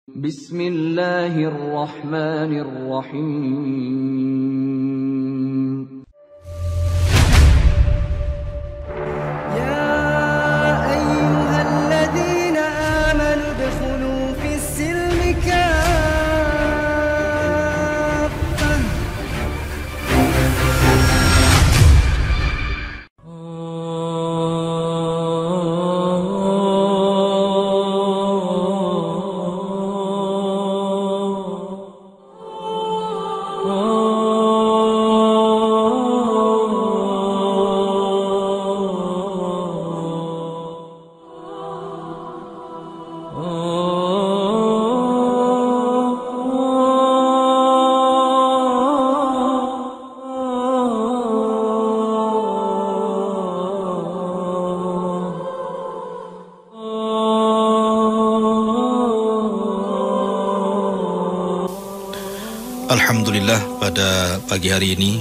Bismillahirrahmanirrahim. يا أيها الذين آمنوا ادخلوا في السلم كافة. Alhamdulillah, pada pagi hari ini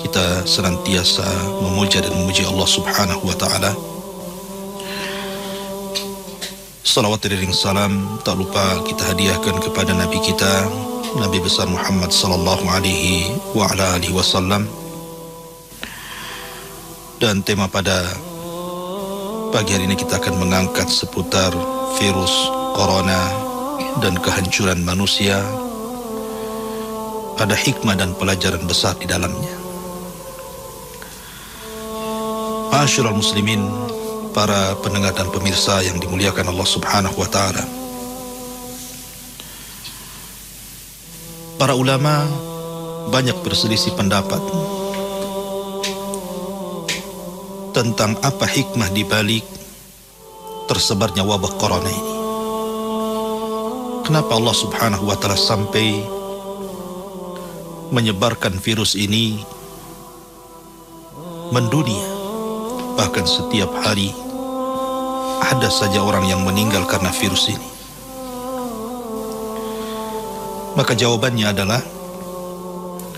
kita senantiasa memuja dan memuji Allah Subhanahu wa taala. Salawat dan salam tak lupa kita hadiahkan kepada Nabi kita, Nabi besar Muhammad sallallahu alaihi wa ala alihi wasallam. Dan tema pada pagi hari ini kita akan mengangkat seputar virus corona dan kehancuran manusia. Ada hikmah dan pelajaran besar di dalamnya. Ma'asyiral muslimin, para pendengar dan pemirsa yang dimuliakan Allah Subhanahu wa taala. Para ulama banyak berselisih pendapat tentang apa hikmah di balik tersebarnya wabah corona ini. Kenapa Allah Subhanahu wa taala sampai menyebarkan virus ini mendunia? Bahkan setiap hari ada saja orang yang meninggal karena virus ini. Maka jawabannya adalah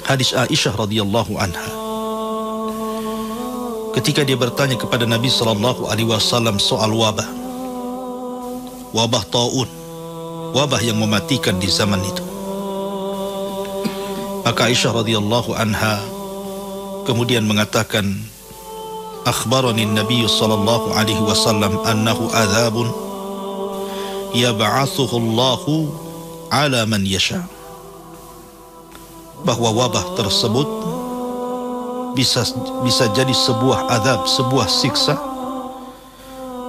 hadis Aisyah radhiyallahu anha. Ketika dia bertanya kepada Nabi sallallahu alaihi wasallam soal wabah taun, wabah yang mematikan di zaman itu. Maka Aisyah radhiyallahu anha kemudian mengatakan, akhbarani Nabi sallallahu alaihi wasallam annahu adzabun yab'atsuhu Allahu ala man yasha. Bahwa wabah tersebut bisa jadi sebuah azab, sebuah siksa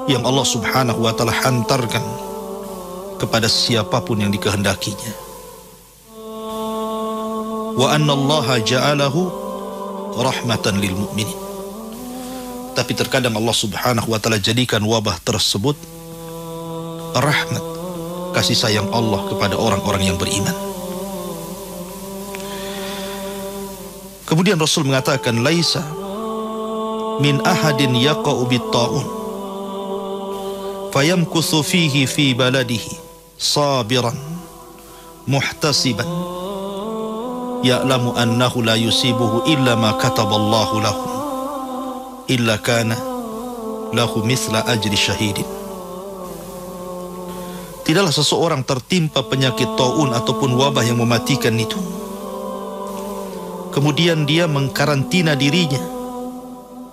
yang Allah Subhanahu wa taala hantarkan kepada siapapun yang dikehendakinya. Wa anna Allah ja'alahu rahmatan lil mu'minin. Tapi terkadang Allah Subhanahu wa taala jadikan wabah tersebut rahmat, kasih sayang Allah kepada orang-orang yang beriman. Kemudian Rasul mengatakan, laisa min ahadin yaqa'u bit-ta'un fayamkuthu fihi fi baladihi sabiran muhtasiban ya'lamu annahu la yusibuhu illa ma kataballahu lahu illa kana lahu mithla ajri syahidin. Tidaklah seseorang tertimpa penyakit taun ataupun wabah yang mematikan itu, kemudian dia mengkarantina dirinya,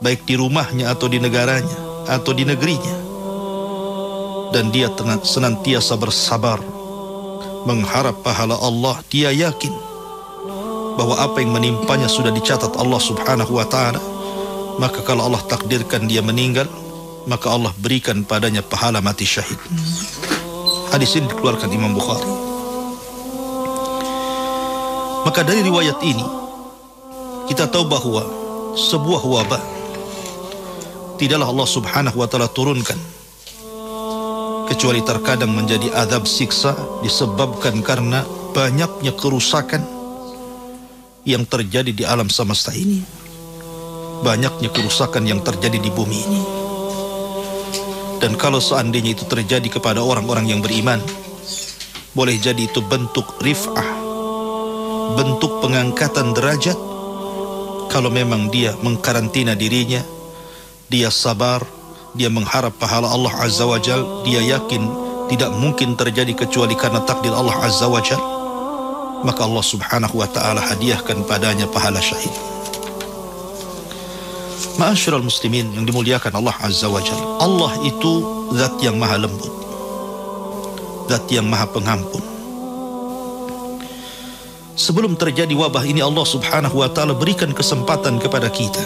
baik di rumahnya atau di negaranya atau di negerinya, dan dia senantiasa bersabar mengharap pahala Allah. Dia yakin bahwa apa yang menimpanya sudah dicatat Allah Subhanahu wa ta'ala. Maka kalau Allah takdirkan dia meninggal, maka Allah berikan padanya pahala mati syahid. Hadis ini dikeluarkan Imam Bukhari. Maka dari riwayat ini kita tahu bahwa sebuah wabah tidaklah Allah Subhanahu wa ta'ala turunkan kecuali terkadang menjadi azab siksa disebabkan karena banyaknya kerusakan yang terjadi di alam semesta ini, banyaknya kerusakan yang terjadi di bumi ini. Dan kalau seandainya itu terjadi kepada orang-orang yang beriman, boleh jadi itu bentuk rif'ah, bentuk pengangkatan derajat. Kalau memang dia mengkarantina dirinya, dia sabar, dia mengharap pahala Allah Azza wa Jal, dia yakin tidak mungkin terjadi kecuali karena takdir Allah Azza wa Jalla, maka Allah Subhanahu wa ta'ala hadiahkan padanya pahala syahid. Ma'asyiral muslimin yang dimuliakan Allah Azza wa Jalla, Allah itu zat yang maha lembut, zat yang maha pengampun. Sebelum terjadi wabah ini, Allah Subhanahu wa ta'ala berikan kesempatan kepada kita,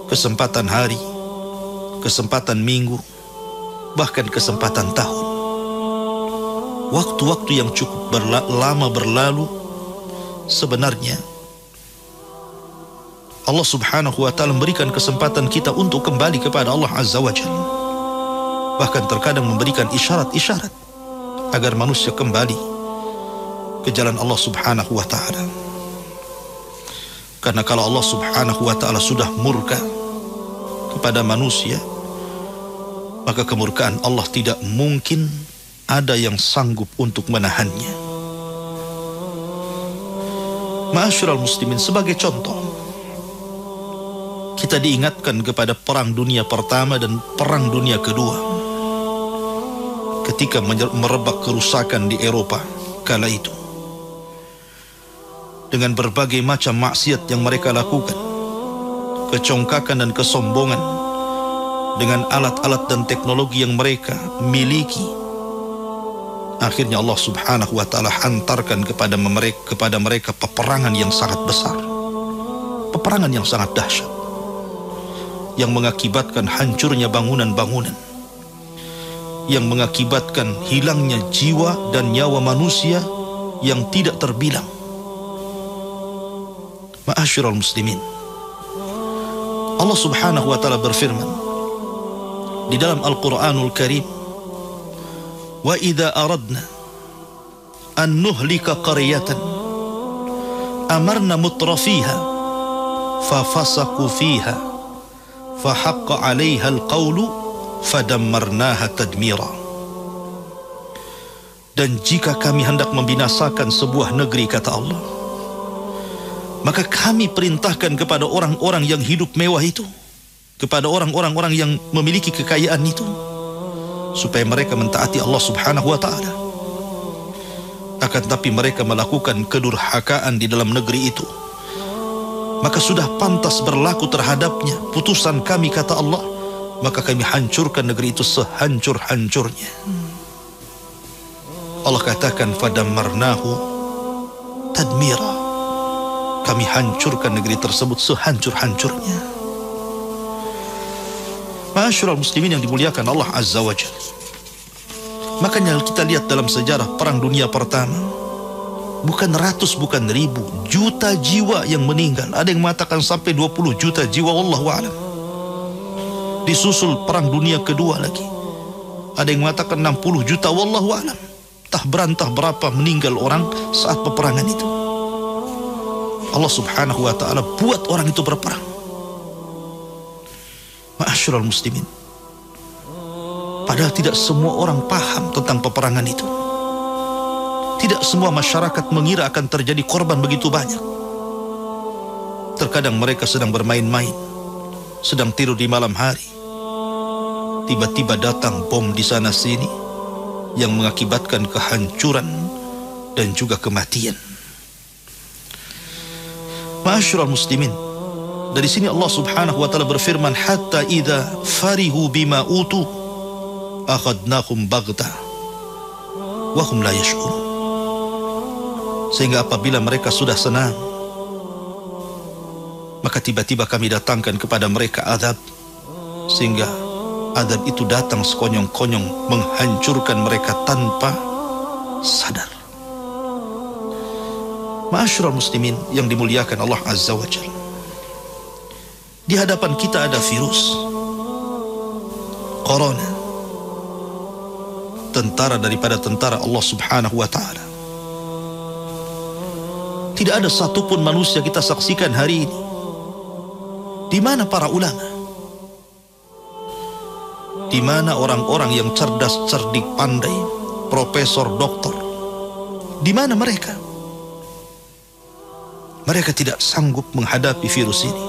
kesempatan hari, kesempatan minggu, bahkan kesempatan tahun. Waktu-waktu yang cukup lama berlalu. Sebenarnya Allah Subhanahu wa ta'ala memberikan kesempatan kita untuk kembali kepada Allah Azza wa Jalla. Bahkan terkadang memberikan isyarat-isyarat agar manusia kembali ke jalan Allah Subhanahu wa ta'ala. Karena kalau Allah Subhanahu wa ta'ala sudah murka kepada manusia, maka kemurkaan Allah tidak mungkin ada yang sanggup untuk menahannya. Ma'asyiral muslimin, sebagai contoh, kita diingatkan kepada Perang Dunia Pertama dan Perang Dunia Kedua, ketika merebak kerusakan di Eropa kala itu, dengan berbagai macam maksiat yang mereka lakukan, kecongkakan dan kesombongan, dengan alat-alat dan teknologi yang mereka miliki. Akhirnya Allah Subhanahu wa ta'ala hantarkan kepada mereka peperangan yang sangat besar, peperangan yang sangat dahsyat, yang mengakibatkan hancurnya bangunan-bangunan, yang mengakibatkan hilangnya jiwa dan nyawa manusia yang tidak terbilang. Ma'asyiral muslimin, Allah Subhanahu wa ta'ala berfirman di dalam Al-Quranul Karim, wa idza aradna an nuhlika qaryatan amarna mutrafiha fafasaku fiha fahaqqa 'alaiha al-qawlu fadammarnaha tadmira. Dan jika kami hendak membinasakan sebuah negeri, kata Allah, maka kami perintahkan kepada orang-orang yang hidup mewah itu, kepada orang-orang yang memiliki kekayaan itu, supaya mereka mentaati Allah Subhanahu wa ta'ala. Akan tetapi mereka melakukan kedurhakaan di dalam negeri itu, maka sudah pantas berlaku terhadapnya putusan kami, kata Allah, maka kami hancurkan negeri itu sehancur-hancurnya. Allah katakan fadammarnahu tadmira, kami hancurkan negeri tersebut sehancur-hancurnya. Ma'asyiral muslimin yang dimuliakan Allah Azza wa Jalla, makanya kita lihat dalam sejarah Perang Dunia Pertama, bukan ratus, bukan ribu, juta jiwa yang meninggal. Ada yang mengatakan sampai 20 juta jiwa, wallahu a'lam. Disusul Perang Dunia Kedua lagi, ada yang mengatakan 60 juta, wallahu a'lam. Tah berantah berapa meninggal orang saat peperangan itu. Allah Subhanahu wa ta'ala buat orang itu berperang. Ma'asyiral muslimin, padahal tidak semua orang paham tentang peperangan itu. Tidak semua masyarakat mengira akan terjadi korban begitu banyak. Terkadang mereka sedang bermain-main, sedang tidur di malam hari, tiba-tiba datang bom di sana sini yang mengakibatkan kehancuran dan juga kematian. Ma'asyiral muslimin, dari sini Allah Subhanahu wa ta'ala berfirman, hatta idza farihu bima utu akhadnahum baghtah wa hum la yash'urun. Sehingga apabila mereka sudah senang, maka tiba-tiba kami datangkan kepada mereka azab, sehingga azab itu datang sekonyong-konyong menghancurkan mereka tanpa sadar. Ma'asyiral muslimin yang dimuliakan Allah Azza wa Jalla, di hadapan kita ada virus corona, tentara daripada tentara Allah Subhanahu wa ta'ala. Tidak ada satupun manusia kita saksikan hari ini. Di mana para ulama? Di mana orang-orang yang cerdas, cerdik, pandai, profesor, doktor? Di mana mereka? Mereka tidak sanggup menghadapi virus ini.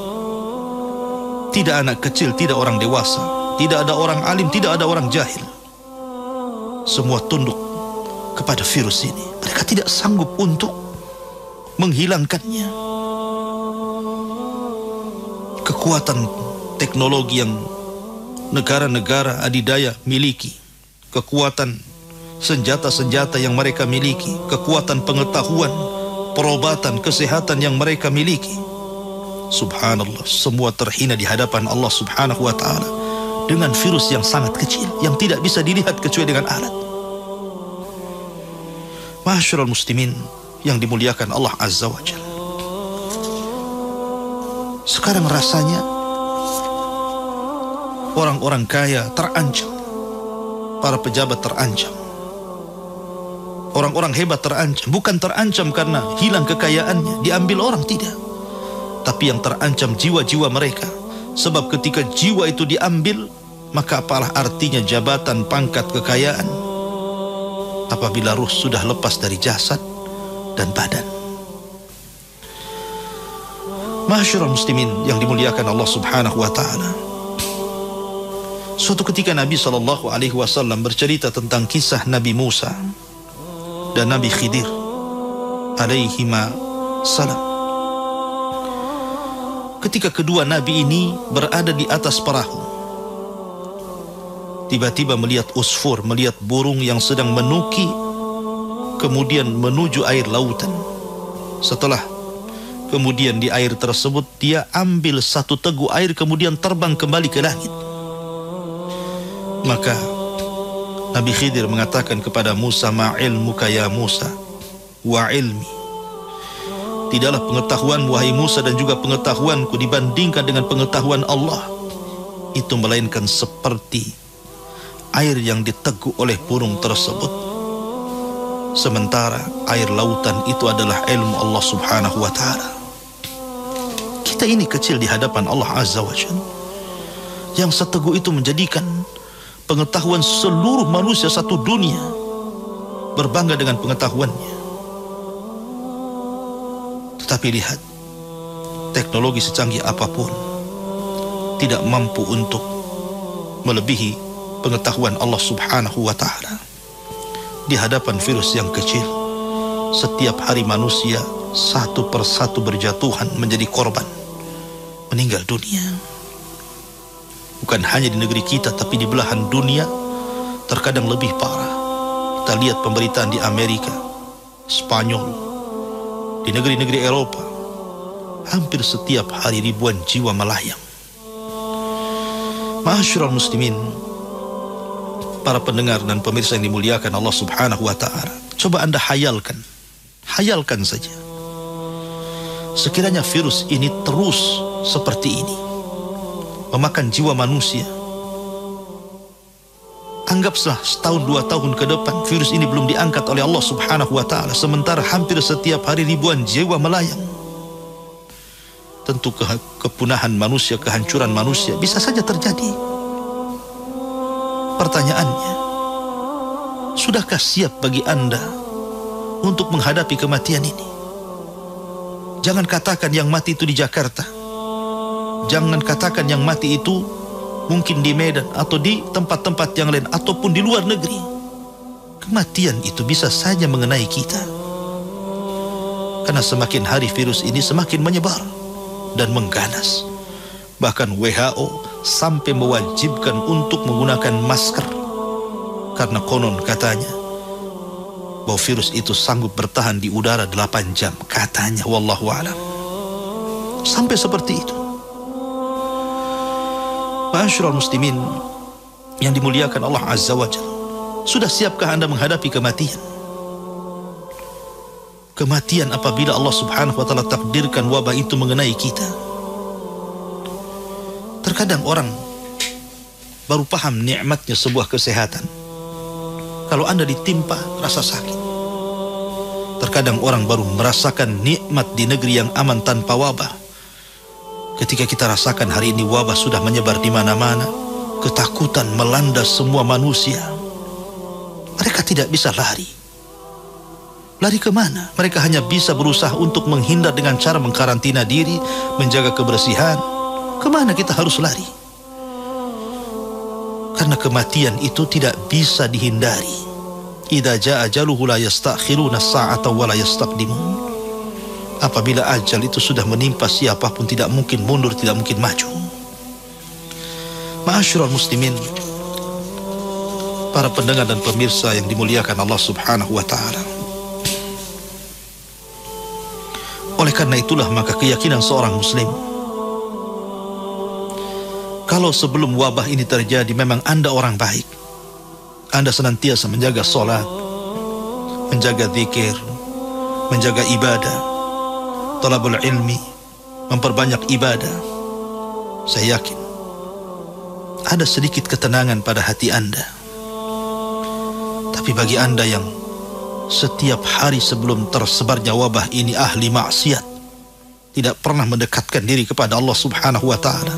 Tidak anak kecil, tidak orang dewasa, tidak ada orang alim, tidak ada orang jahil. semua tunduk kepada virus ini. Mereka tidak sanggup untuk menghilangkannya. Kekuatan teknologi yang negara-negara adidaya miliki, kekuatan senjata-senjata yang mereka miliki, kekuatan pengetahuan, perobatan, kesehatan yang mereka miliki, subhanallah, semua terhina di hadapan Allah subhanahu wa ta'ala dengan virus yang sangat kecil, yang tidak bisa dilihat kecuali dengan alat. Ma'asyiral muslimin yang dimuliakan Allah azza wa jalla, sekarang rasanya orang-orang kaya terancam, para pejabat terancam, orang-orang hebat terancam. Bukan terancam karena hilang kekayaannya, diambil orang, tidak, tapi yang terancam jiwa-jiwa mereka. Sebab ketika jiwa itu diambil, maka apalah artinya jabatan, pangkat, kekayaan apabila ruh sudah lepas dari jasad dan badan. Ma'asyiral muslimin yang dimuliakan Allah subhanahu wa ta'ala, suatu ketika Nabi SAW bercerita tentang kisah Nabi Musa dan Nabi Khidir alaihima salam. Ketika kedua nabi ini berada di atas perahu, tiba-tiba melihat usfur, melihat burung yang sedang menuki, kemudian menuju air lautan. Setelah kemudian di air tersebut, dia ambil satu teguk air, kemudian terbang kembali ke langit. Maka Nabi Khidir mengatakan kepada Musa, ma'ilmuka ya Musa wa ilmi, tidaklah pengetahuan wahai Musa dan juga pengetahuanku dibandingkan dengan pengetahuan Allah itu melainkan seperti air yang diteguk oleh burung tersebut. Sementara air lautan itu adalah ilmu Allah subhanahu wa ta'ala. Kita ini kecil di hadapan Allah azza wa jalla, yang seteguk itu menjadikan pengetahuan seluruh manusia satu dunia berbangga dengan pengetahuannya. Tetapi lihat, teknologi secanggih apapun tidak mampu untuk melebihi pengetahuan Allah subhanahu wa ta'ala. Di hadapan virus yang kecil, setiap hari manusia satu persatu berjatuhan menjadi korban, meninggal dunia. Bukan hanya di negeri kita, tapi di belahan dunia terkadang lebih parah. Kita lihat pemberitaan di Amerika, Spanyol, di negeri-negeri Eropa, hampir setiap hari ribuan jiwa melayang. Ma'asyiral muslimin, para pendengar dan pemirsa yang dimuliakan Allah subhanahu wa ta'ala, coba anda hayalkan saja, sekiranya virus ini terus seperti ini memakan jiwa manusia. Anggaplah setahun 2 tahun ke depan virus ini belum diangkat oleh Allah subhanahu wa ta'ala, sementara hampir setiap hari ribuan jiwa melayang. Tentu kepunahan manusia, kehancuran manusia bisa saja terjadi. Pertanyaannya, sudahkah siap bagi anda untuk menghadapi kematian ini? Jangan katakan yang mati itu di Jakarta, jangan katakan yang mati itu mungkin di Medan atau di tempat-tempat yang lain ataupun di luar negeri. Kematian itu bisa saja mengenai kita, karena semakin hari virus ini semakin menyebar dan mengganas. Bahkan WHO sampai mewajibkan untuk menggunakan masker, karena konon katanya bahwa virus itu sanggup bertahan di udara 8 jam, katanya, wallahu a'lam. Sampai seperti itu. Ma'asyiral muslimin yang dimuliakan Allah azza wa jalla, sudah siapkah anda menghadapi kematian? Kematian apabila Allah subhanahu wa ta'ala takdirkan wabah itu mengenai kita. Terkadang orang baru paham nikmatnya sebuah kesehatan kalau anda ditimpa rasa sakit. Terkadang orang baru merasakan nikmat di negeri yang aman tanpa wabah ketika kita rasakan hari ini wabah sudah menyebar di mana-mana, ketakutan melanda semua manusia. Mereka tidak bisa lari. Lari kemana? Mereka hanya bisa berusaha untuk menghindar dengan cara mengkarantina diri, menjaga kebersihan. Kemana kita harus lari? Karena kematian itu tidak bisa dihindari. idza jaa ajaluhu la yastakhiruna sa'atan wa la yastaqdimun. Apabila ajal itu sudah menimpa siapapun, tidak mungkin mundur, tidak mungkin maju. Ma'asyiral muslimin, para pendengar dan pemirsa yang dimuliakan Allah Subhanahu wa taala. Oleh karena itulah maka keyakinan seorang muslim, kalau sebelum wabah ini terjadi memang Anda orang baik, Anda senantiasa menjaga sholat, menjaga zikir, menjaga ibadah, talabul ilmi, memperbanyak ibadah, saya yakin ada sedikit ketenangan pada hati Anda. Tapi bagi Anda yang setiap hari sebelum tersebarnya wabah ini ahli maksiat, tidak pernah mendekatkan diri kepada Allah Subhanahu wa ta'ala,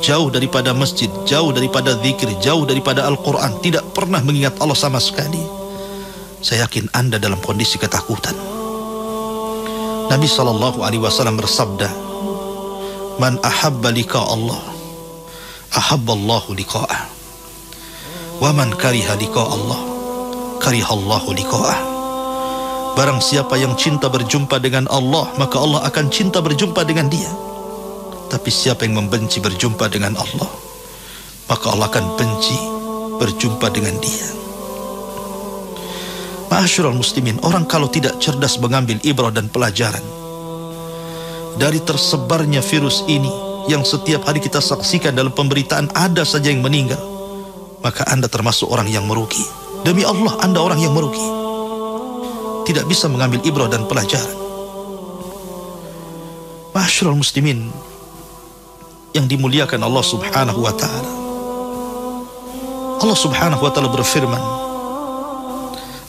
jauh daripada masjid, jauh daripada zikir, jauh daripada Al-Quran, tidak pernah mengingat Allah sama sekali, saya yakin Anda dalam kondisi ketakutan. Nabi SAW bersabda, man ahabba liqa Allah ahabballahu liqa'ah, wa man kariha liqa Allah karihallahu liqa'ah. Barang siapa yang cinta berjumpa dengan Allah, maka Allah akan cinta berjumpa dengan dia. Tapi siapa yang membenci berjumpa dengan Allah, maka Allah akan benci berjumpa dengan dia. Ma'asyiral muslimin, orang kalau tidak cerdas mengambil ibrah dan pelajaran dari tersebarnya virus ini yang setiap hari kita saksikan dalam pemberitaan ada saja yang meninggal, maka Anda termasuk orang yang merugi. Demi Allah, Anda orang yang merugi. Tidak bisa mengambil ibrah dan pelajaran. Ma'asyiral muslimin yang dimuliakan Allah Subhanahu wa ta'ala, Allah Subhanahu wa ta'ala berfirman,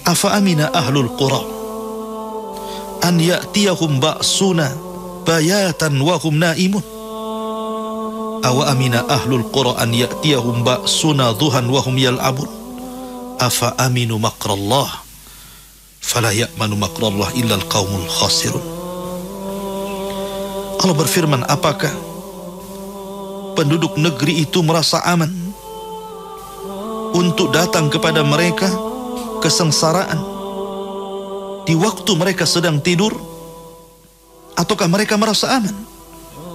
afa amina ahlul qura an ya'tiyahum ba'suna bayatan wa hum naimun, awa amina ahlul qura an ya'tiyahum ba'suna duhan wa hum yal'abun, afa aminu makrallah fala ya'manu makrallah illa al-qaumul khasirun. Allah berfirman, apakah penduduk negeri itu merasa aman untuk datang kepada mereka kesengsaraan di waktu mereka sedang tidur, ataukah mereka merasa aman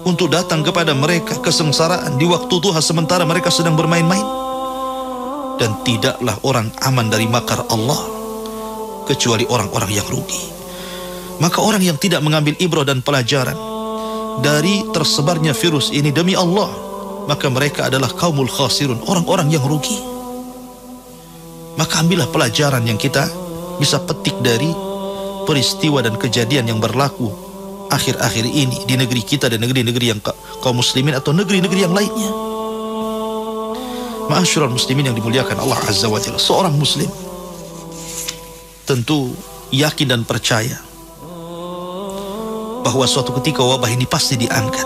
untuk datang kepada mereka kesengsaraan di waktu duha sementara mereka sedang bermain-main? Dan tidaklah orang aman dari makar Allah kecuali orang-orang yang rugi. Maka orang yang tidak mengambil ibrah dan pelajaran dari tersebarnya virus ini, demi Allah, maka mereka adalah kaumul khasirun, orang-orang yang rugi. Maka ambillah pelajaran yang kita bisa petik dari peristiwa dan kejadian yang berlaku akhir-akhir ini di negeri kita dan negeri-negeri yang kaum muslimin atau negeri-negeri yang lainnya. Ma'asyiral muslimin yang dimuliakan Allah Azza wa Jalla, seorang muslim tentu yakin dan percaya bahwa suatu ketika wabah ini pasti diangkat.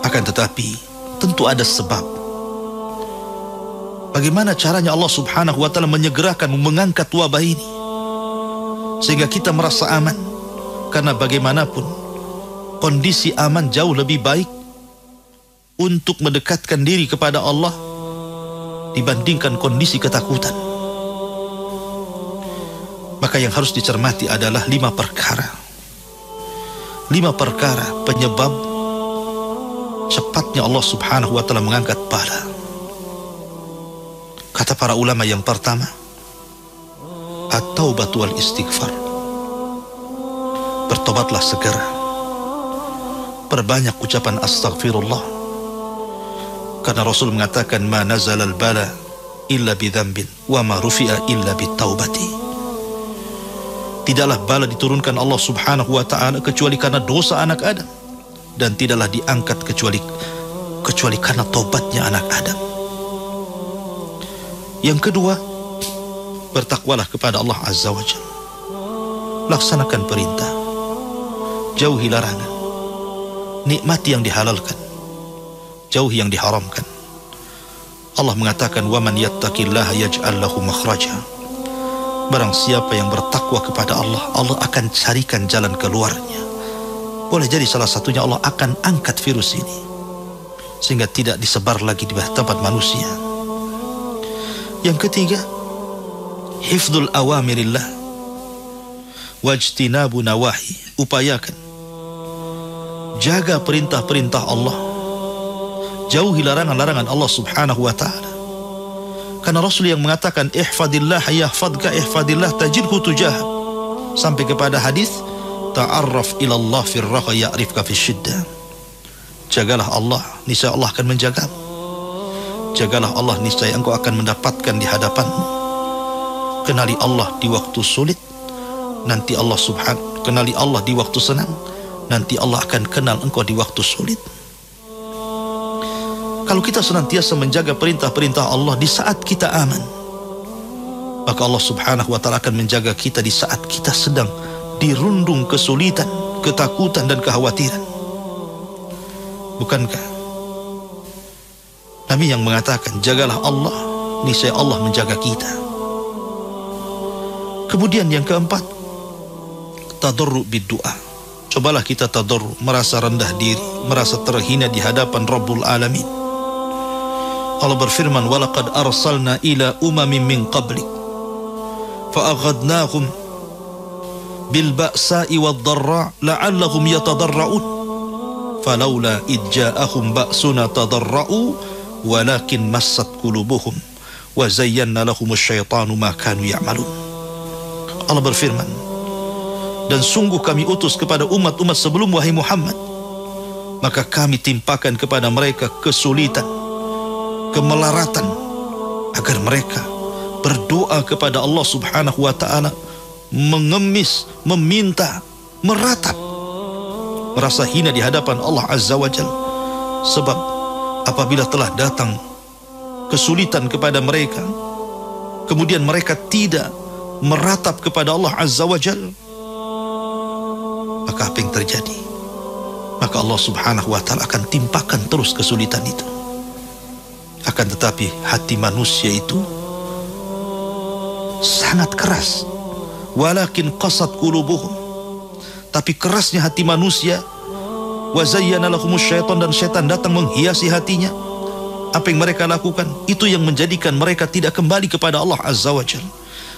Akan tetapi tentu ada sebab. Bagaimana caranya Allah Subhanahu wa ta'ala menyegerakan mengangkat wabah ini sehingga kita merasa aman? Karena bagaimanapun kondisi aman jauh lebih baik untuk mendekatkan diri kepada Allah dibandingkan kondisi ketakutan. Maka yang harus dicermati adalah 5 perkara. 5 perkara penyebab cepatnya Allah Subhanahu wa ta'ala mengangkat bala. Kata para ulama, yang pertama, at-taubatu wal istighfar. Bertobatlah segera. Perbanyak ucapan astaghfirullah. Karena Rasul mengatakan, ma nazalal bala illa bidzambin wa ma rufi'a illa bitaubati. Tidaklah bala diturunkan Allah Subhanahu wa ta'ala kecuali karena dosa anak Adam, dan tidaklah diangkat kecuali karena taubatnya anak Adam. Yang kedua, bertakwalah kepada Allah Azza wa Jalla. Laksanakan perintah, jauhi larangan, nikmati yang dihalalkan, jauhi yang diharamkan. Allah mengatakan, wa man yattaqillaha yaj'al lahu makhraja. Barang siapa yang bertakwa kepada Allah, Allah akan carikan jalan keluarnya. Boleh jadi salah satunya Allah akan angkat virus ini sehingga tidak disebar lagi di tempat manusia. Yang ketiga, hifdzul awamirillah wajtinabu nawahi. Upayakan jaga perintah-perintah Allah, jauhi larangan-larangan Allah subhanahu wa ta'ala. Karena Rasul yang mengatakan ihfadillah yahfadka, ihfadillah tajidhu tujahak, sampai kepada hadis ta'arraf ilallah firraqa ya'rifka fisyiddah. Jagalah Allah, niscaya Allah akan menjagamu. Jagalah Allah, niscaya engkau akan mendapatkan di hadapanmu. Kenali Allah di waktu sulit, nanti Allah kenali Allah di waktu senang, nanti Allah akan kenal engkau di waktu sulit. Kalau kita senantiasa menjaga perintah-perintah Allah di saat kita aman, maka Allah subhanahu wa ta'ala akan menjaga kita di saat kita sedang dirundung kesulitan, ketakutan dan kekhawatiran. Bukankah Nabi yang mengatakan jagalah Allah, niscaya Allah menjaga kita. Kemudian yang keempat, tadarru bid-du'a. Cobalah kita tadarru, merasa rendah diri, merasa terhina di hadapan Rabbul Alamin. Allah berfirman, walaqad arsalna ila umamin min qablik fa'aghadnahum bil ba'sa'i wad dharra la'allahum yatadarra'un falawla idja'ahum ba'suna tadarra'u walakin massat qulubuhum wa zayyana lahumus syaitanu ma kanu ya'malun. Allah berfirman, dan sungguh kami utus kepada umat-umat sebelum wahai Muhammad, maka kami timpakan kepada mereka kesulitan, kemelaratan, agar mereka berdoa kepada Allah subhanahu wa ta'ala, mengemis, meminta, meratap, merasa hina di hadapan Allah azza wa jalla. Sebab apabila telah datang kesulitan kepada mereka, kemudian mereka tidak meratap kepada Allah azza wa jalla, maka apa yang terjadi? Maka Allah subhanahu wa ta'ala akan timpakan terus kesulitan itu. Akan tetapi hati manusia itu sangat keras. Walakin qasat qulubuhum, tapi kerasnya hati manusia. Wa zayyana lahumus syaitan, dan syaitan datang menghiasi hatinya. Apa yang mereka lakukan itu yang menjadikan mereka tidak kembali kepada Allah azza wa jalla.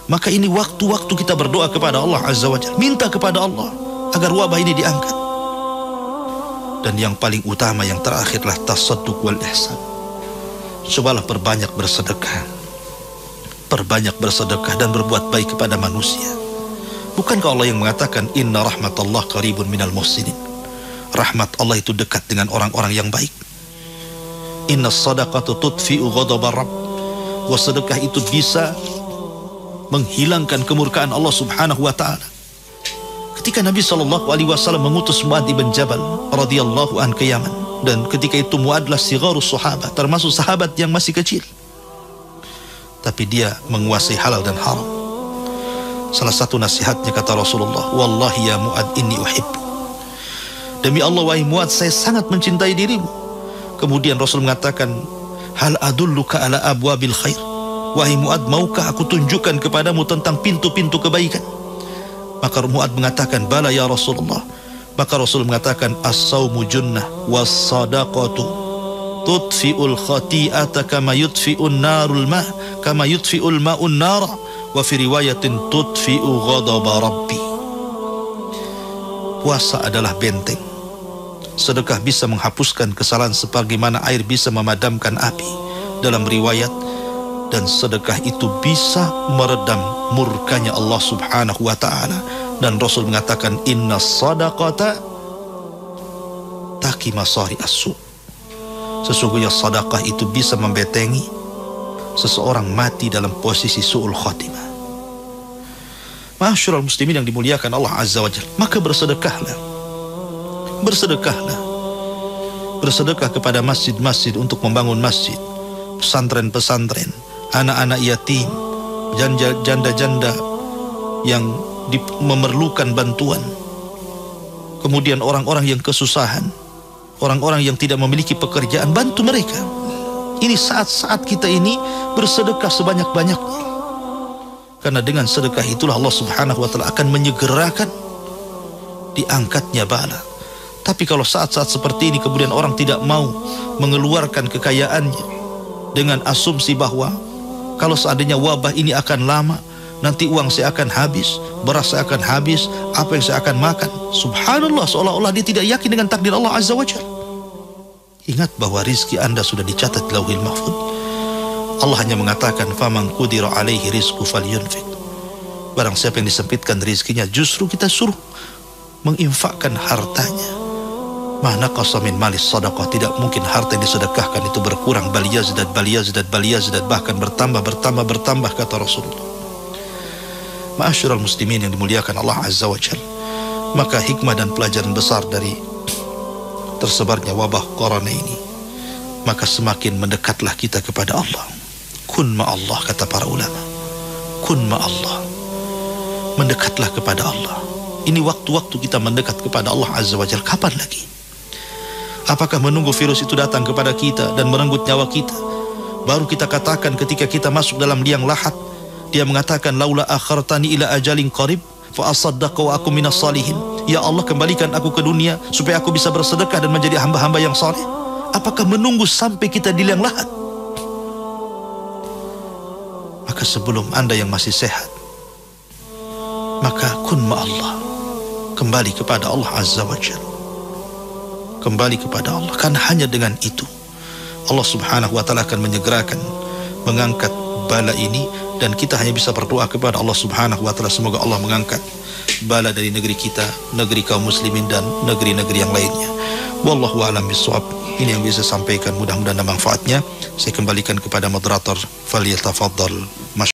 Maka ini waktu-waktu kita berdoa kepada Allah azza wa jalla, minta kepada Allah agar wabah ini diangkat. Dan yang paling utama, yang terakhirlah tasadduq wal ihsan. Cobalah perbanyak bersedekah, perbanyak bersedekah dan berbuat baik kepada manusia. Bukankah Allah yang mengatakan inna rahmatallah qaribun minal muhsinin? Rahmat Allah itu dekat dengan orang-orang yang baik. Inna sadaqatu tudfi'u ghadabar rabb. Wa sedekah itu bisa menghilangkan kemurkaan Allah subhanahu wa ta'ala. Ketika Nabi SAW mengutus Mu'adz ibn Jabal radhiyallahu an ke Yaman, dan ketika itu Mu'adz adalah sigharus sahabat, termasuk sahabat yang masih kecil, tapi dia menguasai halal dan haram. Salah satu nasihatnya kata Rasulullah, wallahi ya Mu'adz inni uhibbu, demi Allah wahai Mu'adz, saya sangat mencintai dirimu. Kemudian Rasul mengatakan, hal adulluka ala abwabil khair, wahai Mu'adz, maukah aku tunjukkan kepadamu tentang pintu-pintu kebaikan? Maka Mu'adz mengatakan, bala ya Rasulullah. Maka Rasul mengatakan, as-sawmu junnah was-sadaqatu tudfi'ul khati'ata kama yudfi'un narul ma, kama yudfi'ul ma'un nara, wa fi riwayatin tudfi'u ghadaba rabbi. Puasa adalah benteng. Sedekah bisa menghapuskan kesalahan sebagaimana air bisa memadamkan api. Dalam riwayat, dan sedekah itu bisa meredam murkanya Allah subhanahu wa ta'ala. Dan Rasul mengatakan, inna sadaqata taki masari as-su. Sesungguhnya sedekah itu bisa membetengi seseorang mati dalam posisi su'ul khatimah. Ma'asyiral muslimin yang dimuliakan Allah azza wa jalla, maka bersedekahlah. Bersedekahlah. Bersedekah kepada masjid-masjid untuk membangun masjid, pesantren-pesantren, anak-anak yatim, janda-janda yang memerlukan bantuan, kemudian orang-orang yang kesusahan, orang-orang yang tidak memiliki pekerjaan, bantu mereka. Ini saat-saat kita ini bersedekah sebanyak-banyaknya, karena dengan sedekah itulah Allah subhanahu wa ta'ala akan menyegerakan diangkatnya bala. Tapi kalau saat-saat seperti ini kemudian orang tidak mau mengeluarkan kekayaannya dengan asumsi bahwa kalau seandainya wabah ini akan lama, nanti uang saya akan habis, beras saya akan habis, apa yang saya akan makan. Subhanallah, seolah-olah dia tidak yakin dengan takdir Allah Azza wa Jalla. Ingat bahwa rizki Anda sudah dicatat di Lauhil Mahfuz. Allah hanya mengatakan, faman qudira alaihi rizqu falyunfiq. Barang siapa yang disempitkan rizkinya, justru kita suruh menginfakkan hartanya. Ma naqasa min malis sadaqah, tidak mungkin harta yang disedekahkan itu berkurang, bal yazdad, bahkan bertambah kata Rasulullah. Ma'asyiral muslimin yang dimuliakan Allah Azza wa Jalla, maka hikmah dan pelajaran besar dari tersebarnya wabah corona ini, maka semakin mendekatlah kita kepada Allah. Kun ma'allah, kata para ulama, kun ma'allah, mendekatlah kepada Allah. Ini waktu-waktu kita mendekat kepada Allah Azza wa Jalla. Kapan lagi? Apakah menunggu virus itu datang kepada kita dan merenggut nyawa kita, baru kita katakan ketika kita masuk dalam liang lahat, dia mengatakan, laula akhartani ila ajalin qarib fa asaddaqa wa akum minas salihin. Ya Allah, kembalikan aku ke dunia supaya aku bisa bersedekah dan menjadi hamba-hamba yang saleh. Apakah menunggu sampai kita di liang lahat? Maka sebelum Anda yang masih sehat, maka kun ma'allah, kembali kepada Allah Azza wa Jalla, kembali kepada Allah. Kan hanya dengan itu Allah Subhanahu wa ta'ala akan menyegerakan mengangkat bala ini, dan kita hanya bisa berdoa kepada Allah Subhanahu wa ta'ala, semoga Allah mengangkat bala dari negeri kita, negeri kaum muslimin, dan negeri-negeri yang lainnya. Wallahu a'lam bishawab. Ini yang bisa sampaikan, mudah-mudahan ada manfaatnya. Saya kembalikan kepada moderator, falyatafaddal.